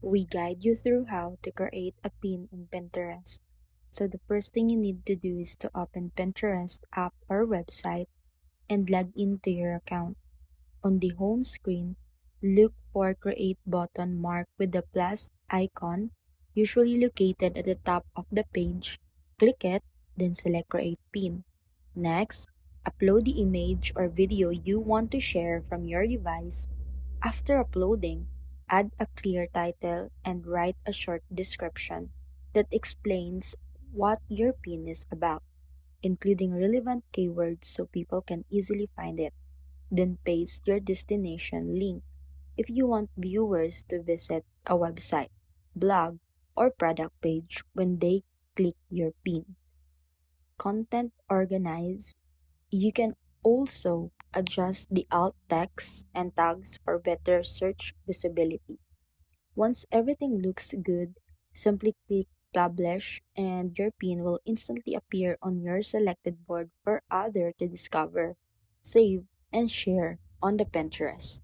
we guide you through how to create a pin in Pinterest. So the first thing you need to do is to open Pinterest app or website and log into your account. On the home screen, look for Create button marked with the plus icon, usually located at the top of the page. Click it, then select Create Pin. Next, upload the image or video you want to share from your device. After uploading, add a clear title and write a short description that explains what your pin is about, including relevant keywords so people can easily find it. Then paste your destination link if you want viewers to visit a website, blog, or product page when they click your pin. Content organize. You can also adjust the alt text and tags for better search visibility. Once everything looks good, simply click publish and your pin will instantly appear on your selected board for others to discover, save, and share on the Pinterest.